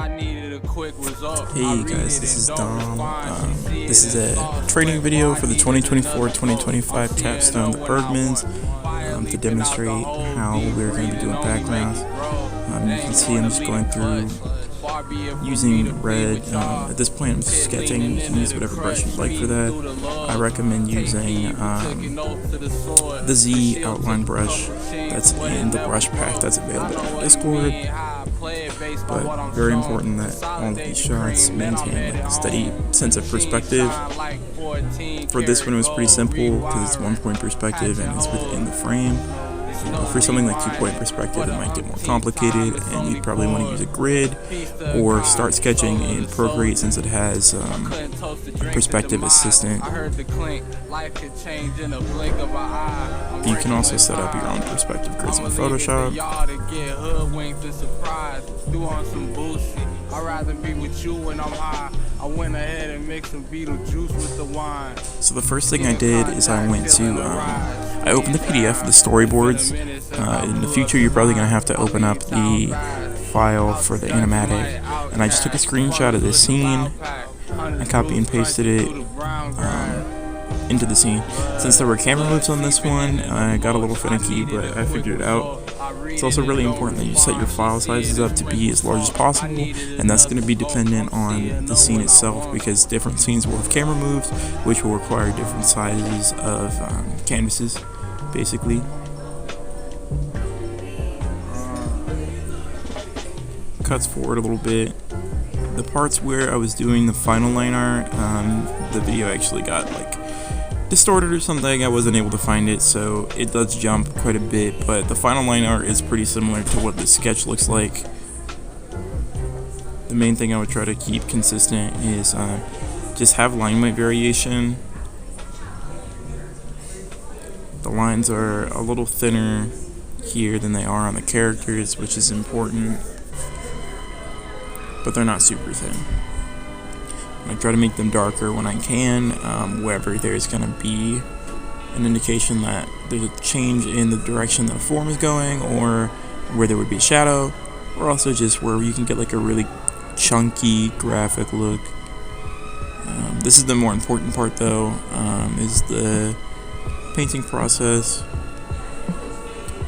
Hey guys, this is Dom. This is a training video for the 2024-2025 capstone, the Burgmans, to demonstrate how we're going to be doing backgrounds. You can see I'm just going through using red. At this point I'm sketching. You can use whatever brush you'd like for that. I recommend using the Z outline brush that's in the brush pack that's available on Discord. But very important that all of these shots maintain a steady sense of perspective. For this one it was pretty simple because it's 1-point perspective and it's within the frame. For something like 2-point perspective, it might get more complicated, and you'd probably want to use a grid or start sketching in Procreate since it has a perspective assistant. You can also set up your own perspective grids in Photoshop. I'd rather be with you when I'm high. I went ahead and mixed some Beetlejuice with the wine. So the first thing I did is I went to, I opened the PDF of the storyboards. In the future you're probably going to have to open up the file for the animatic. And I just took a screenshot of this scene. I copy and pasted it into the scene. Since there were camera moves on this one, I got a little finicky, but I figured it out. It's also really important that you set your file sizes up to be as large as possible, and that's going to be dependent on the scene itself, because different scenes will have camera moves, which will require different sizes of canvases, basically. Cuts forward a little bit. The parts where I was doing the final line art, the video actually got distorted or something. I wasn't able to find it, so it does jump quite a bit, but the final line art is pretty similar to what the sketch looks like. The main thing I would try to keep consistent is just have line weight variation. The lines are a little thinner here than they are on the characters, which is important, but they're not super thin. I try to make them darker when I can, wherever there's going to be an indication that there's a change in the direction that a form is going, or where there would be a shadow, or also just where you can get a really chunky graphic look. This is the more important part though, is the painting process.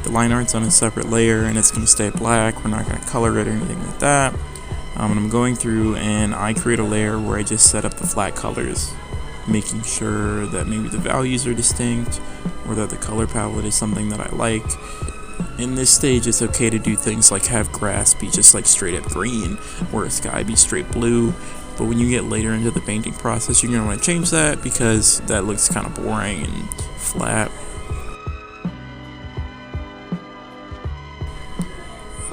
The line art's on a separate layer and it's going to stay black. We're not going to color it or anything like that. And I'm going through and I create a layer where I just set up the flat colors, making sure that maybe the values are distinct or that the color palette is something that I like. In this stage it's okay to do things like have grass be just straight up green or sky be straight blue, but when you get later into the painting process you're going to want to change that because that looks kind of boring and flat.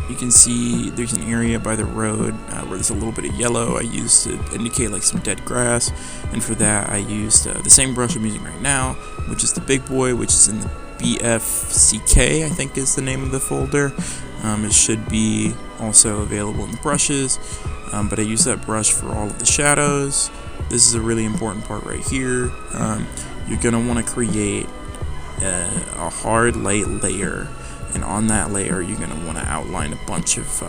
You can see there's an area by the road where there's a little bit of yellow I used to indicate some dead grass, and for that I used the same brush I'm using right now, which is the big boy, which is in the BFCK I think is the name of the folder. It should be also available in the brushes, but I use that brush for all of the shadows. This is a really important part right here. You're going to want to create a hard light layer, and on that layer you're going to want to outline a bunch of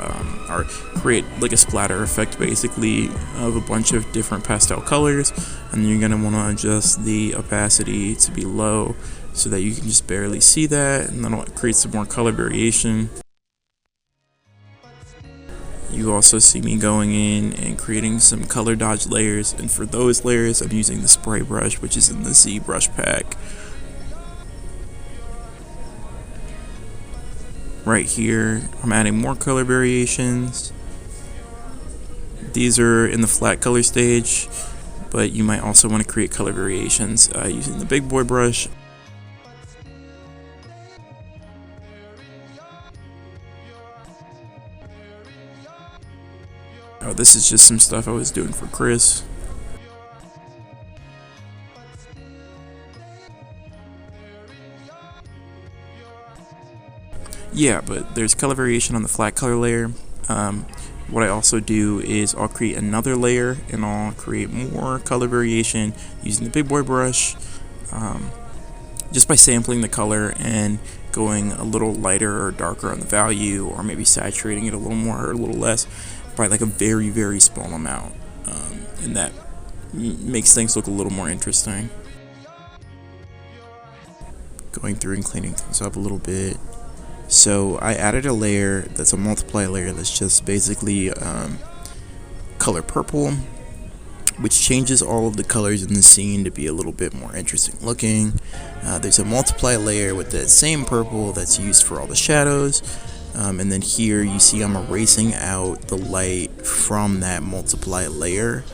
or create a splatter effect basically of a bunch of different pastel colors, and you're going to want to adjust the opacity to be low so that you can just barely see that, and that'll create some more color variation. You also see me going in and creating some color dodge layers, and for those layers I'm using the spray brush, which is in the Z brush pack. Right here I'm adding more color variations. These are in the flat color stage, but you might also want to create color variations using the big boy brush. Oh, this is just some stuff I was doing for Chris. Yeah, but there's color variation on the flat color layer. What I also do is I'll create another layer and I'll create more color variation using the big boy brush, just by sampling the color and going a little lighter or darker on the value, or maybe saturating it a little more or a little less. by like a very, very small amount, and that makes things look a little more interesting. Going through and cleaning things up a little bit. So I added a layer that's a multiply layer that's just basically color purple, which changes all of the colors in the scene to be a little bit more interesting looking. There's a multiply layer with that same purple that's used for all the shadows. And then here you see I'm erasing out the light from that multiply layer,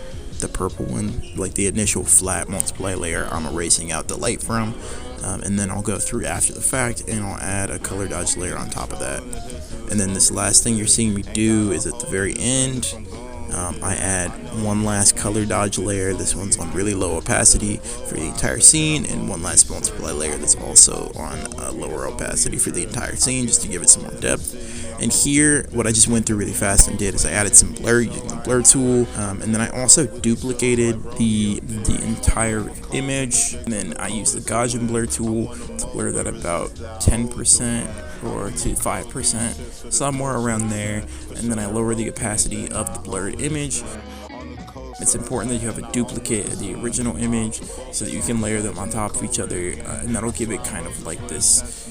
the purple one, like the initial flat multiply layer, I'm erasing out the light from. And then I'll go through after the fact and I'll add a color dodge layer on top of that. And then this last thing you're seeing me do is at the very end, I add one last color dodge layer. This one's on really low opacity for the entire scene, and one last multiply layer that's also on lower opacity for the entire scene, just to give it some more depth. And here, what I just went through really fast and did is I added some blur using the blur tool, and then I also duplicated the entire image, and then I used the Gaussian blur tool to blur that about 10% or to 5%, somewhere around there, and then I lower the opacity of the blurred image. It's important that you have a duplicate of the original image so that you can layer them on top of each other, and that'll give it kind of like this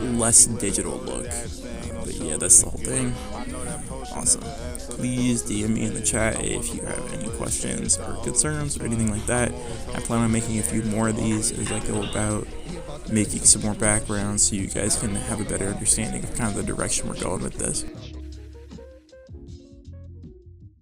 less digital look. But yeah, that's the whole thing. Awesome. Please DM me in the chat if you have any questions or concerns or anything like that. I plan on making a few more of these as I go about making some more backgrounds so you guys can have a better understanding of kind of the direction we're going with this.